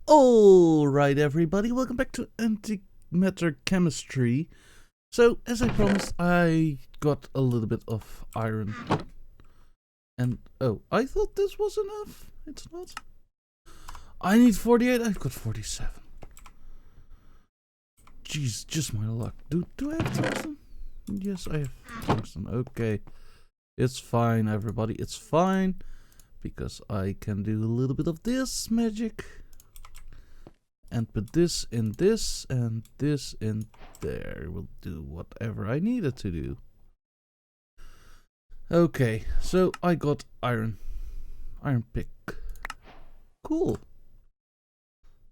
Alright everybody, welcome back to Antimatter Chemistry. So, as I promised, I got a little bit of iron. And, oh, I thought this was enough. It's not. I need 48, I've got 47. Jeez, just my luck. Do I have tungsten? Yes, I have tungsten. Okay. It's fine, everybody, it's fine. Because I can do a little bit of this magic. And put this in this and this in there. We'll do whatever I needed to do. Okay, so I got iron. Iron pick. Cool.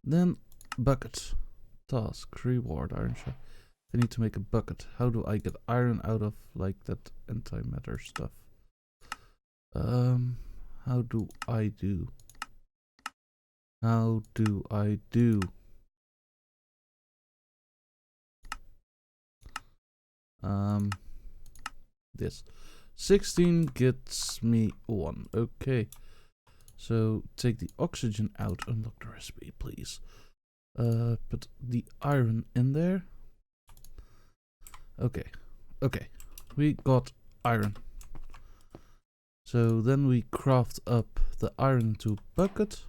Then bucket. Task. Reward. Iron shot. I need to make a bucket. How do I get iron out of like that antimatter stuff? How do I do? How do I do? This 16 gets me 1. Okay, so take the oxygen out. Unlock the recipe, please. Put the iron in there. Okay, we got iron. So then we craft up the iron into a bucket.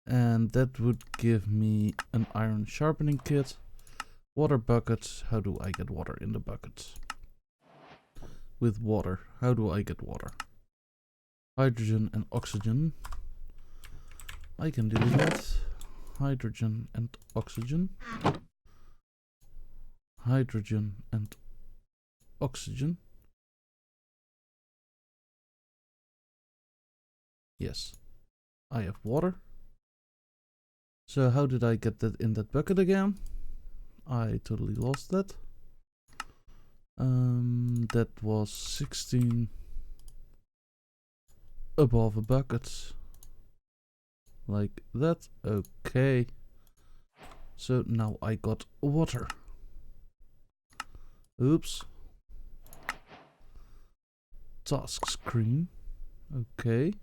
And that would give me an iron sharpening kit. Water bucket. How do I get water in the bucket? With water. How do I get water? Hydrogen and oxygen. I can do that. Hydrogen and oxygen. Hydrogen and oxygen. Yes. I have water. So how did I get that in that bucket again? I totally lost that. That was 16 above a bucket. Like that. Okay. So now I got water. Oops. Task screen. Okay.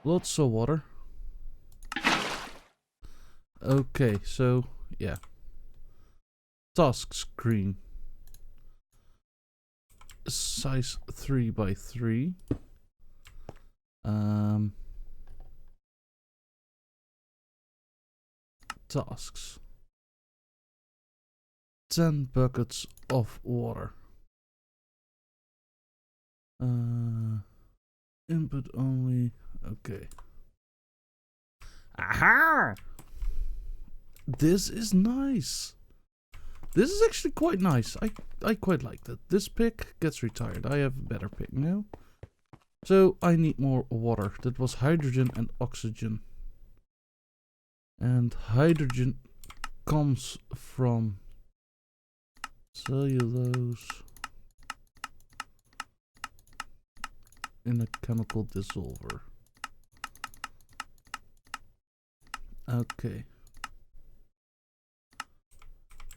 Lots of water. Okay, so yeah. Task screen. Size 3 by 3. Tasks. 10 buckets of water. Input only. Okay. Aha! This is nice. This is actually quite nice. I quite like that. This pick gets retired. I have a better pick now. So I need more water. That was hydrogen and oxygen. And hydrogen comes from cellulose in a chemical dissolver. Okay.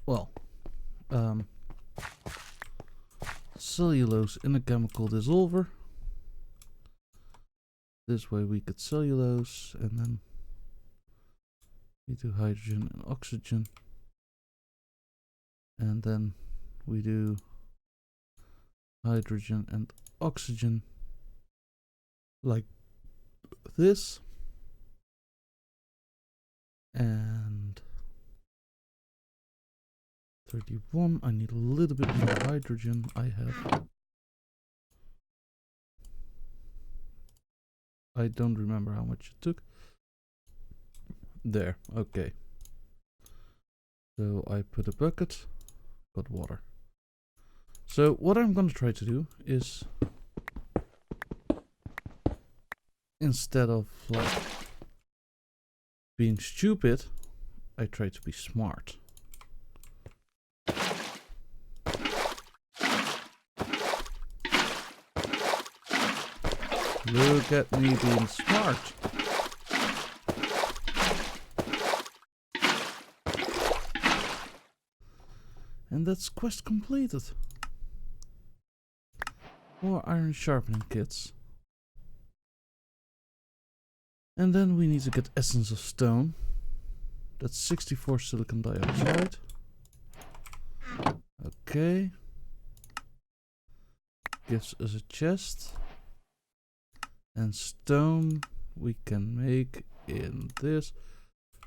Well, cellulose in a chemical dissolver. This way we get cellulose, and then we do hydrogen and oxygen. And then we do hydrogen and oxygen like this. And 31, I need a little bit more hydrogen. I don't remember how much it took. There, okay. So I put a bucket, got water. So what I'm gonna try to do is, instead of like being stupid, I try to be smart. Look at me being smart. And that's quest completed. More iron sharpening kits. And then we need to get essence of stone. That's 64 silicon dioxide. Okay. Gives us a chest. And stone we can make in this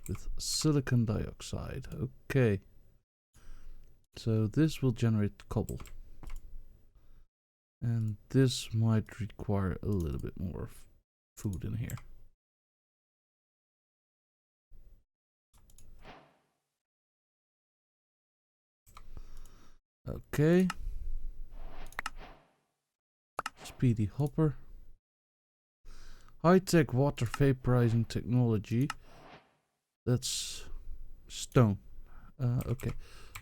with silicon dioxide. Okay. So this will generate cobble. And this might require a little bit more food in here. Okay. Speedy hopper. High-tech water vaporizing technology. That's stone. Okay.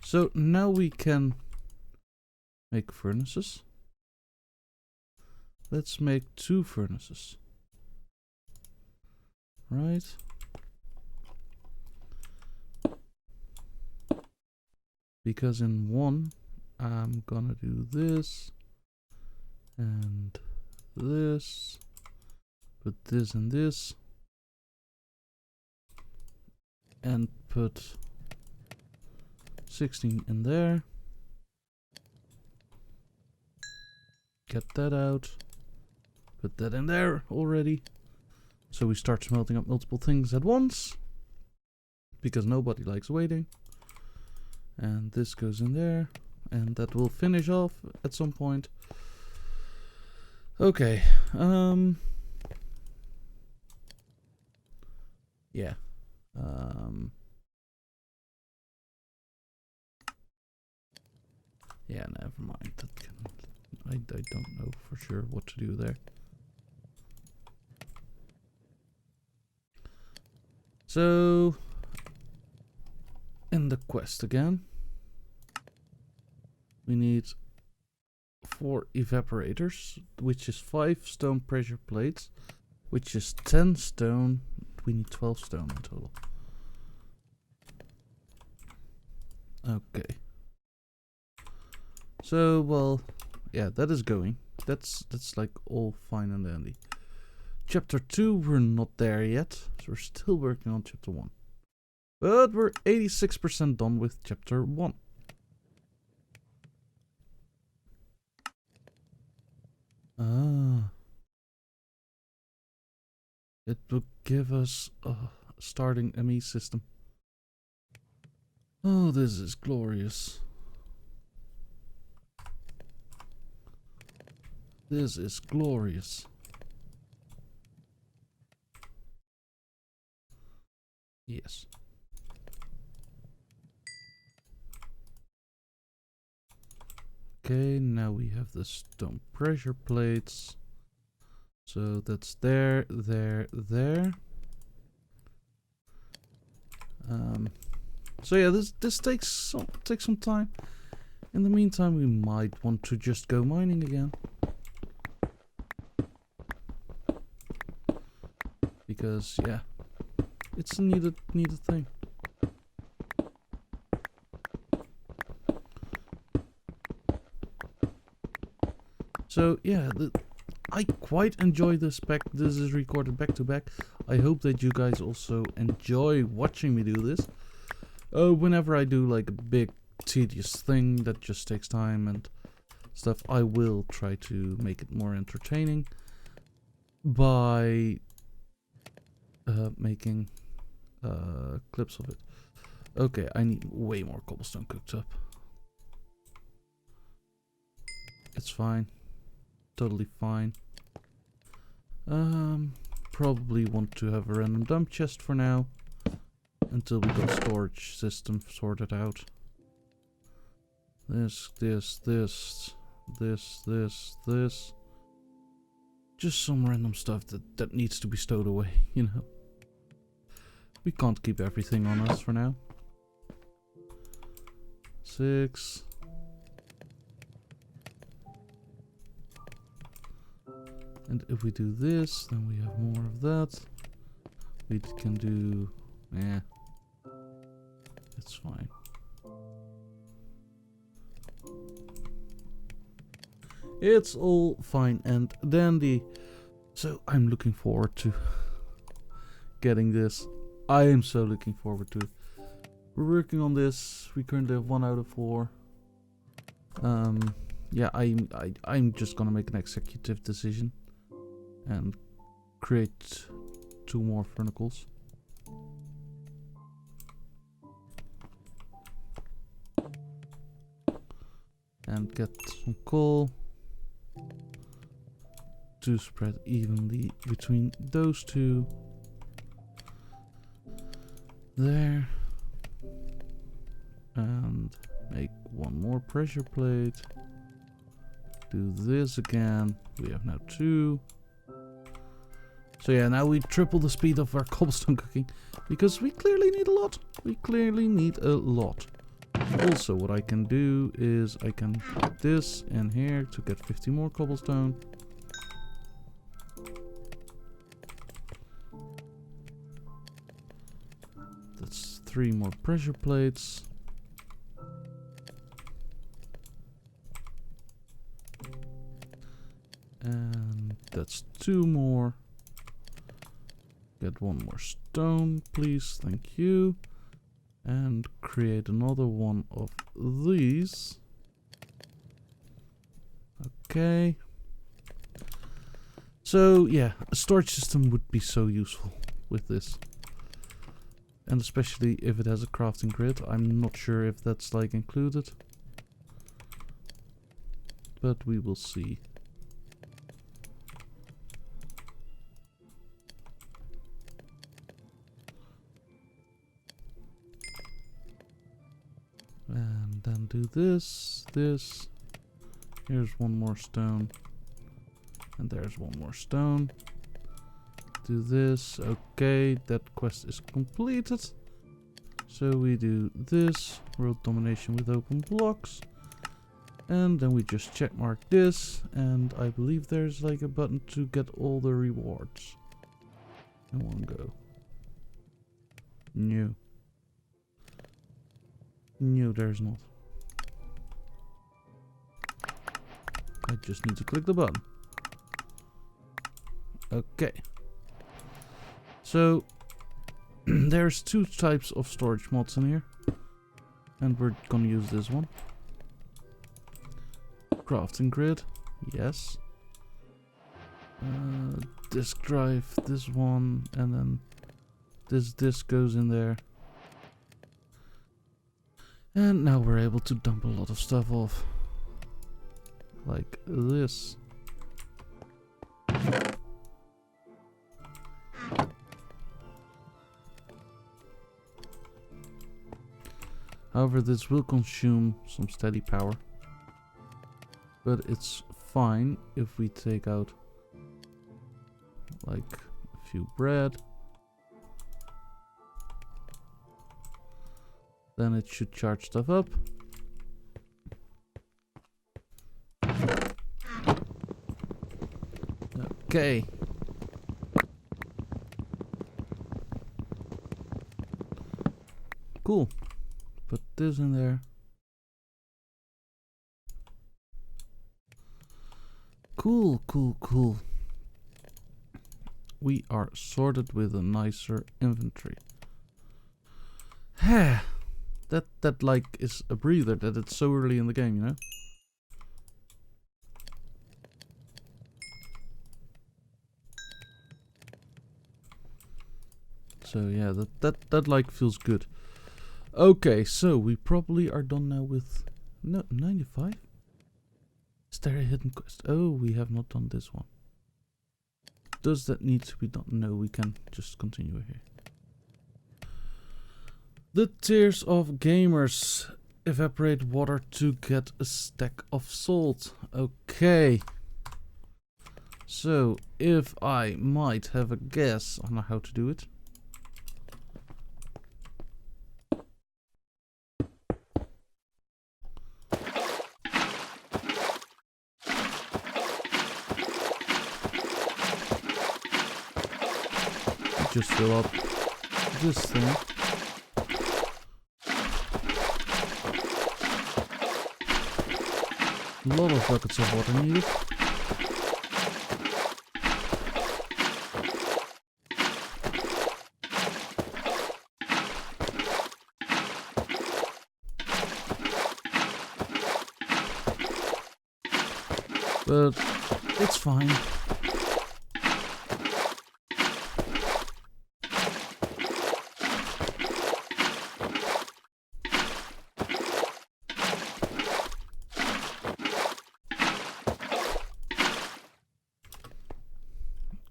So now we can make furnaces. Let's make 2 furnaces. Right. Because in one I'm gonna do this and this, put this and this, and put 16 in there. Get that out. Put that in there already. So we start smelting up multiple things at once. Because nobody likes waiting. And this goes in there. And that will finish off at some point. Okay. Yeah. Yeah, never mind. That can, I don't know for sure what to do there. So, in the quest again, we need 4 evaporators, which is 5 stone pressure plates, which is 10 stone. We need 12 stone in total. Okay. So, well, yeah, that is going. That's like all fine and dandy. Chapter 2, we're not there yet, so we're still working on chapter 1. But we're 86% done with chapter 1. Ah. It will give us a starting ME system. Oh, this is glorious. This is glorious. Yes. Okay, now we have the stone pressure plates. So that's there, there, there. So yeah, this takes some time. In the meantime, we might want to just go mining again. Because yeah, it's a needed thing. So yeah, I quite enjoy this pack. This is recorded back to back. I hope that you guys also enjoy watching me do this. Whenever I do like a big tedious thing that just takes time and stuff, I will try to make it more entertaining by making clips of it. Okay, I need way more cobblestone cooked up. It's fine. Totally fine. Probably want to have a random dump chest for now. Until we got storage system sorted out. This. Just some random stuff that needs to be stowed away, you know. We can't keep everything on us for now. 6. And if we do this, then we have more of that. We can do... yeah. It's fine. It's all fine and dandy. So I'm looking forward to getting this. I am so looking forward to it. We're working on this. We currently have 1 out of 4. Yeah, I'm just gonna make an executive decision and create 2 more furnicles. And get some coal to spread evenly between those 2. There. And make 1 more pressure plate. Do this again. We have now 2. So yeah, now we triple the speed of our cobblestone cooking. Because we clearly need a lot. We clearly need a lot. Also, what I can do is I can put this in here to get 50 more cobblestone. That's 3 more pressure plates. And that's 2 more. Get 1 more stone, please. Thank you. And create another one of these. Okay. So yeah, a storage system would be so useful with this. And especially if it has a crafting grid. I'm not sure if that's like included. But we will see. And then do this. Here's 1 more stone. And there's 1 more stone. Do this. Okay, that quest is completed. So we do this. World domination with open blocks. And then we just check mark this. And I believe there's like a button to get all the rewards. In 1 go. No. No, there's not. I just need to click the button. Okay. So, there's 2 types of storage mods in here. And we're gonna use this one. Crafting grid. Yes. Disk drive, this one. And then this disk goes in there. And now we're able to dump a lot of stuff off. Like this. However, this will consume some steady power. But it's fine if we take out like a few bread. Then it should charge stuff up. Okay. Cool. Put this in there. Cool. We are sorted with a nicer inventory. That like is a breather that it's so early in the game, you know? So yeah, that like feels good. Okay, so we probably are done now with 95? Is there a hidden quest? Oh, we have not done this one. Does that need to be done? No, we can just continue here. The tears of gamers. Evaporate water to get a stack of salt. Okay. So, if I might have a guess on how to do it. Just fill up this thing. A lot of buckets of water needed. But it's fine.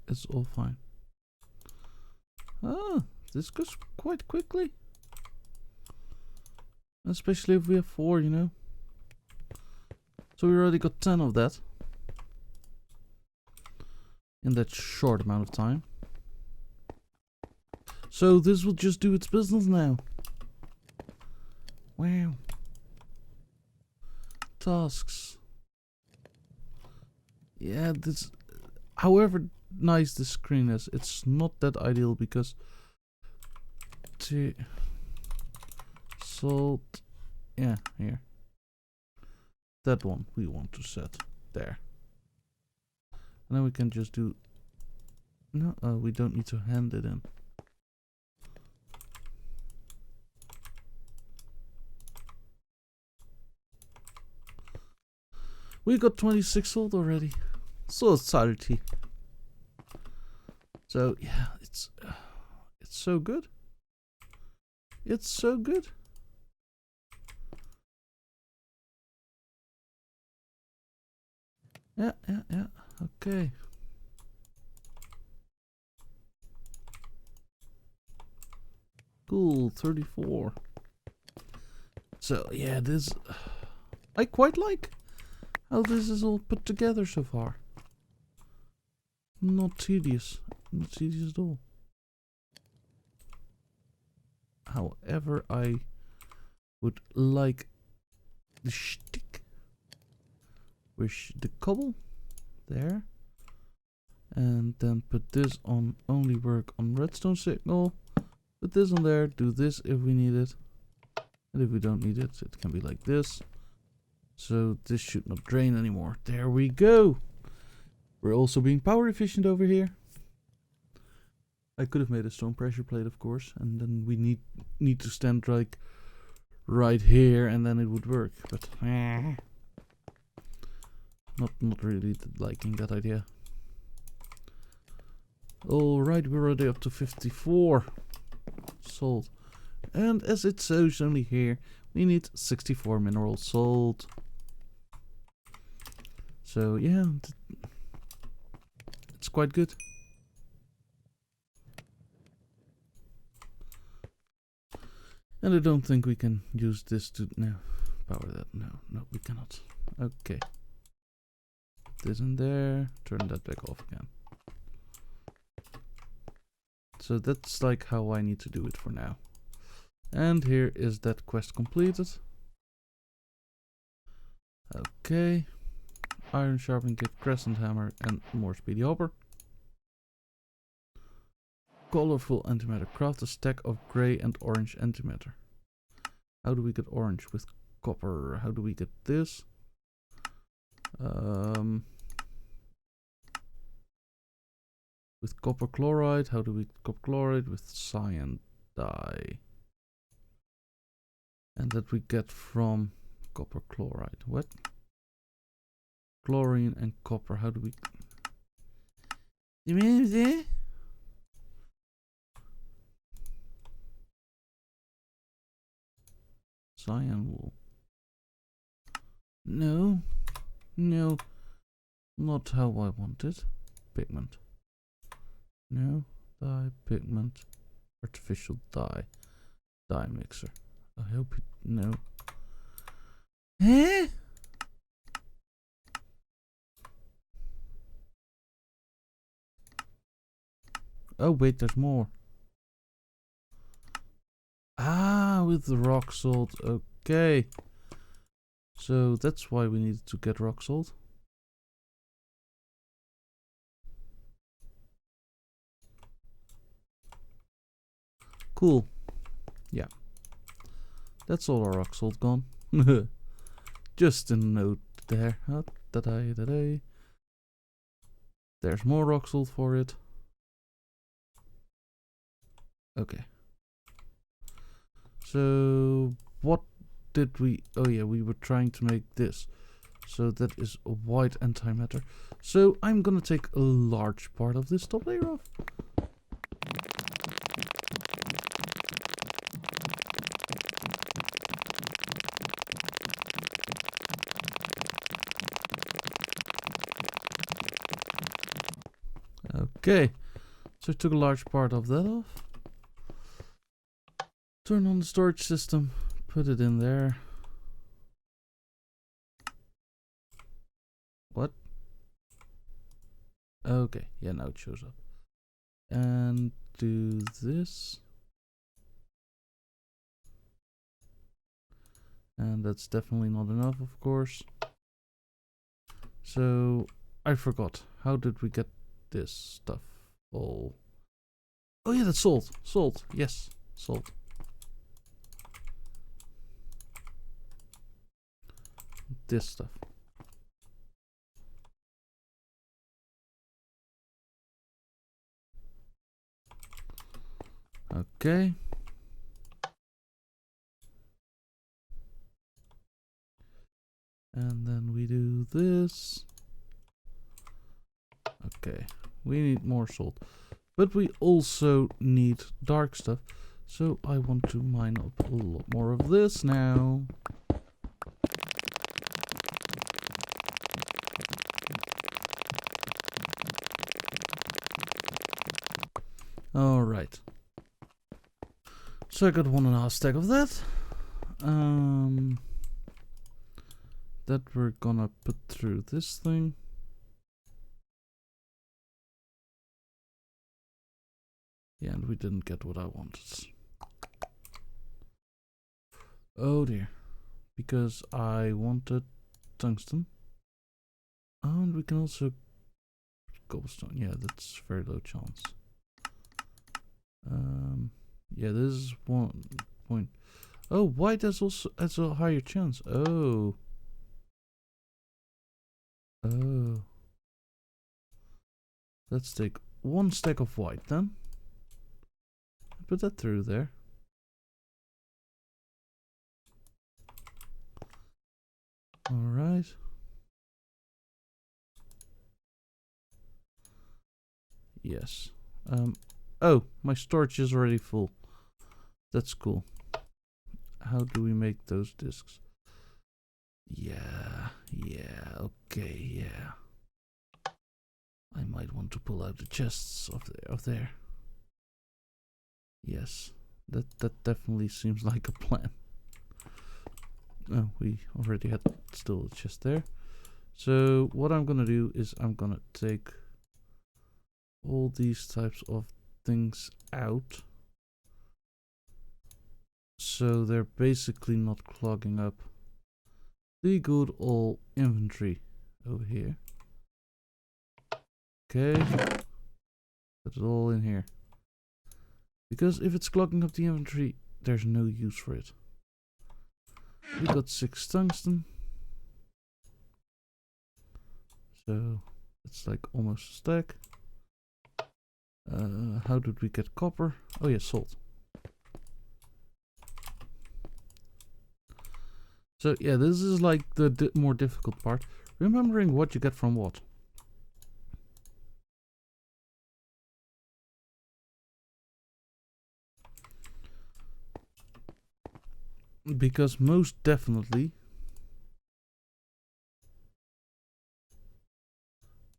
It's all fine. Ah, this goes quite quickly. Especially if we have 4, you know. So we already got 10 of that. In that short amount of time. So this will just do its business now. Wow. Tasks. Yeah, this... However nice the screen is, it's not that ideal because... Salt... Yeah, here. That one we want to set there. And then we can just do... No, we don't need to hand it in. We got 26 salt already. So salty. So yeah, it's so good. It's so good. Yeah. Okay. Cool, 34. So yeah, this I quite like how this is all put together so far. Not tedious. Not tedious at all. However, I would like the stick with the cobble there. And then put this on only work on redstone signal. Put this on there, do this if we need it. And if we don't need it, it can be like this. So this should not drain anymore. There we go. We're also being power efficient over here. I could have made a stone pressure plate, of course, and then we need to stand like right here, and then it would work. But not really liking that idea. All right, we're already up to 54 salt, and as it shows only here, we need 64 mineral salt. So yeah, it's quite good. And I don't think we can use this to power that. No, we cannot. Okay. This in there. Turn that back off again. So that's like how I need to do it for now. And here is that quest completed. Okay. Iron sharpening kit, crescent hammer, and more speedy hopper. Colorful antimatter. Craft a stack of grey and orange antimatter. How do we get orange? With copper. How do we get this? With copper chloride. How do we get copper chloride? With cyan dye. And that we get from copper chloride. What? Chlorine and copper. How do we... You mean there? Cyan wool. No, not how I want it. Pigment. No, dye, pigment, artificial dye, dye mixer. I hope it, no. Eh? Oh wait, there's more. Ah, with the rock salt. Okay. So that's why we needed to get rock salt. Cool. Yeah. That's all our rock salt gone. Just a note there. There's more rock salt for it. Okay. So what did we... Oh yeah, we were trying to make this. So that is a white antimatter. So I'm gonna take a large part of this top layer off. Okay, so I took a large part of that off. Turn on the storage system, put it in there. What? Okay, yeah, now it shows up. And do this. And that's definitely not enough, of course. So, I forgot. How did we get this stuff all? Oh yeah, that's salt. Salt, yes, salt. This stuff. Okay. And then we do this. Okay, we need more salt. But we also need dark stuff. So I want to mine up a lot more of this now. Alright. So I got 1.5 stack of that. That we're gonna put through this thing. Yeah, and we didn't get what I wanted. Oh dear. Because I wanted tungsten. And we can also cobblestone. Yeah, that's very low chance. Yeah, this is 1 point. Oh, white has also has a higher chance. Oh. Oh. Let's take 1 stack of white then. Put that through there. Alright. Yes. Oh, my storage is already full. That's cool. How do we make those discs? Yeah, okay, yeah. I might want to pull out the chests of there. Yes, that definitely seems like a plan. Oh, we already had still a chest there. So what I'm gonna do is I'm gonna take all these types of things out. So they're basically not clogging up the good old inventory over here. Okay. Put it all in here. Because if it's clogging up the inventory, there's no use for it. We got 6 tungsten. So it's like almost a stack. How did we get copper? Oh yeah, salt. So yeah, this is like the more difficult part. Remembering what you get from what. Because most definitely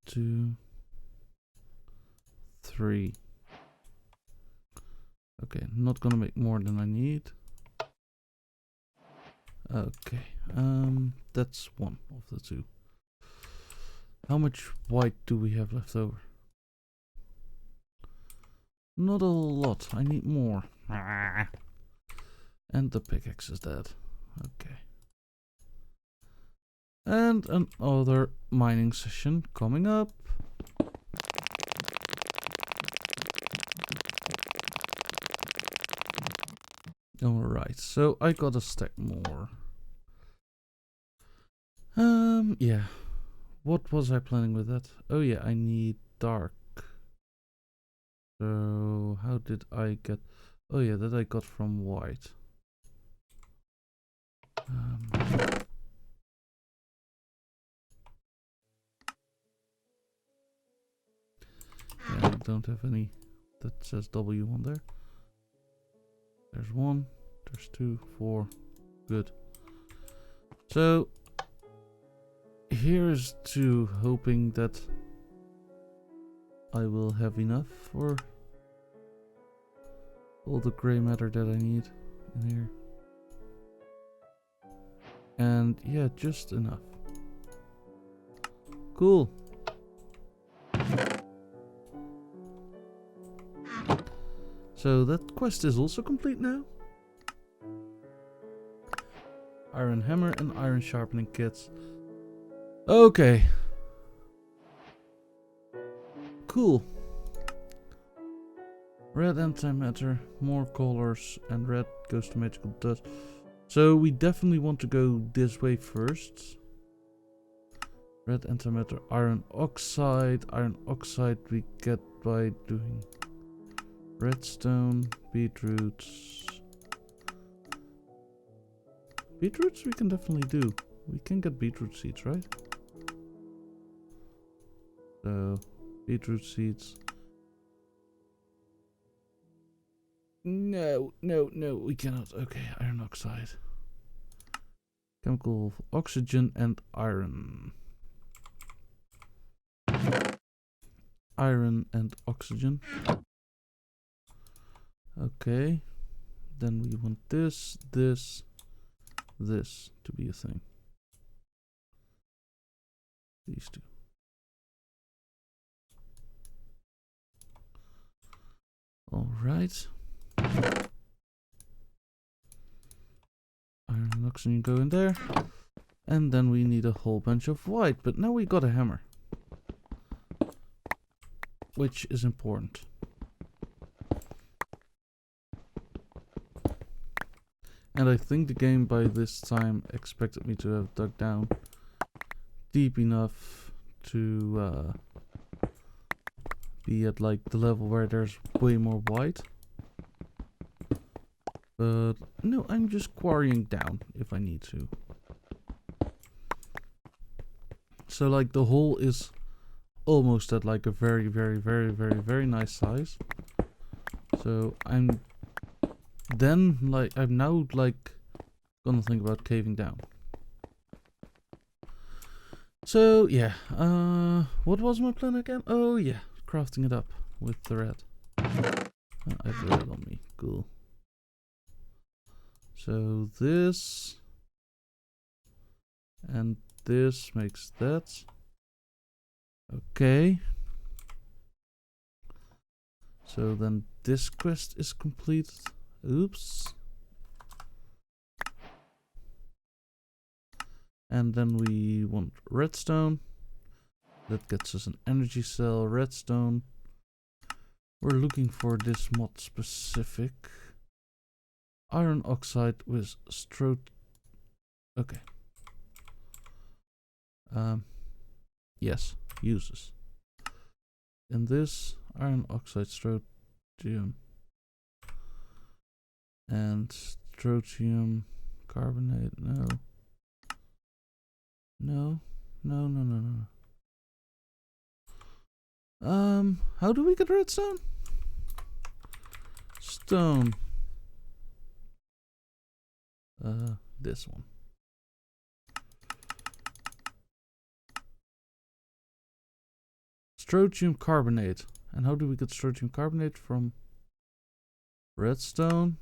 2, 3. Okay, not gonna make more than I need. Okay, that's 1 of the 2. How much white do we have left over? Not a lot, I need more. And the pickaxe is dead. Okay. And another mining session coming up. Alright, so I got a stack more. Yeah. What was I planning with that? Oh yeah, I need dark. So how did I get... Oh yeah, that I got from white. don't have any that says W on there. There's 1, there's 2, 4. Good. So here's to hoping that I will have enough for all the gray matter that I need in here. And yeah, just enough. Cool. So that quest is also complete now. Iron hammer and iron sharpening kits. Okay. Cool. Red antimatter, more colors, and red goes to magical dust. So we definitely want to go this way first. Red antimatter, iron oxide. Iron oxide we get by doing redstone, beetroots. Beetroots we can definitely do. We can get beetroot seeds, right? So, beetroot seeds. No, we cannot. Okay, iron oxide. Chemical oxygen and iron. Iron and oxygen. Okay. Then we want this to be a thing. These two. Alright. Iron and oxygen go in there. And then we need a whole bunch of white. But now we got a hammer. Which is important. And I think the game by this time expected me to have dug down deep enough to be at like the level where there's way more white. But no, I'm just quarrying down if I need to. So like the hole is almost at like a very nice size. So I'm now like gonna think about caving down. So yeah, what was my plan again? Oh yeah, crafting it up with the red. I have the red on me, cool. So this and this makes that. Okay. So then this quest is complete. Oops. And then we want redstone. That gets us an energy cell, redstone. We're looking for this mod specific. Iron oxide with okay. Yes, uses. And this iron oxide strontium and strontium carbonate. No. How do we get redstone? Stone. This one. Strontium carbonate. And how do we get strontium carbonate? From redstone.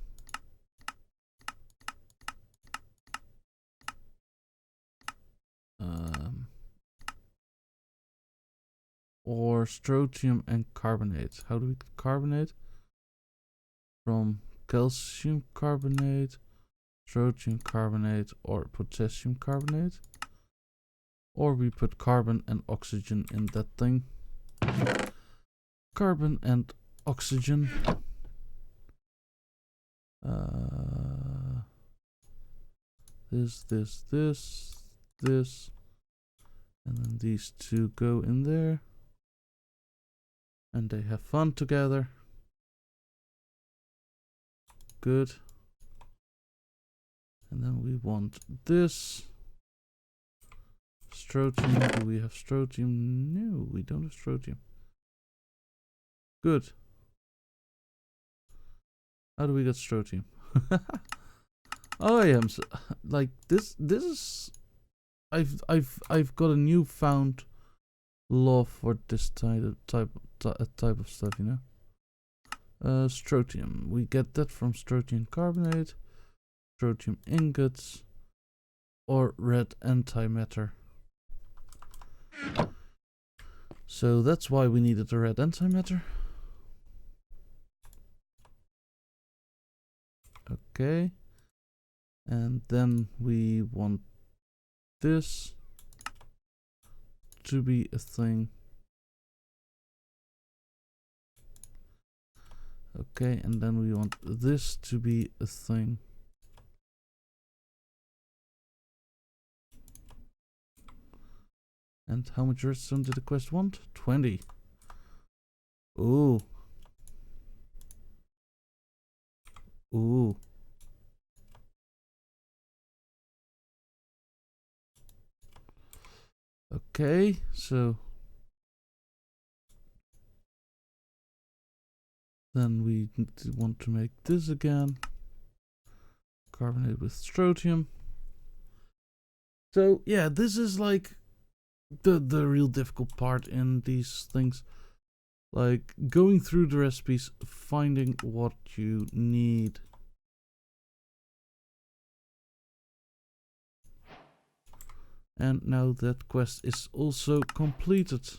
Or strontium and carbonate. How do we get carbonate? From calcium carbonate, strontium carbonate, or potassium carbonate. Or we put carbon and oxygen in that thing. Carbon and oxygen. This. And then these two go in there. And they have fun together. Good. And then we want this. Strontium. Do we have strontium? No, we don't have strontium. Good. How do we get strontium? Oh, I am like this. This is. I've got a newfound love for this type of stuff, you know. Strontium. We get that from strontium carbonate, strontium ingots, or red antimatter. So that's why we needed the red antimatter. Okay. And then we want this to be a thing. Okay, and then we want this to be a thing. And how much redstone did the quest want? 20. Ooh. Ooh. Okay, so then we want to make this again. Carbonate with strontium. So yeah, this is like the real difficult part in these things. Like going through the recipes, finding what you need. And now that quest is also completed.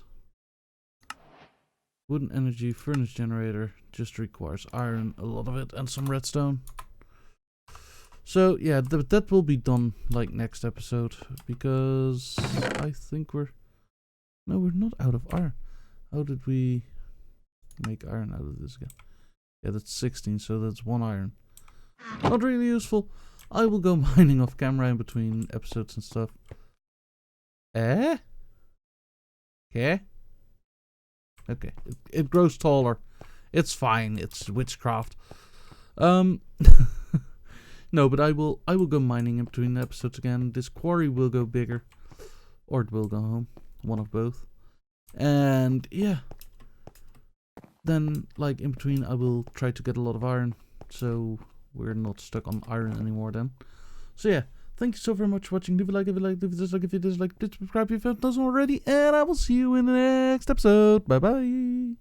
Wooden energy furnace generator just requires iron, a lot of it, and some redstone. So yeah, that will be done like next episode, because I think we're not out of iron. How did we make iron out of this again? Yeah, that's 16, so that's 1 iron. Not really useful. I will go mining off camera in between episodes and stuff. Okay. Okay, it grows taller. It's fine. It's witchcraft. No, but I will go mining in between episodes again. This quarry will go bigger, or it will go home. One of both. And yeah, then like in between, I will try to get a lot of iron, so we're not stuck on iron anymore. Then, so yeah. Thank you so very much for watching. Leave a like if you liked, leave a dislike if you dislike, please subscribe if you haven't done so already, and I will see you in the next episode. Bye bye.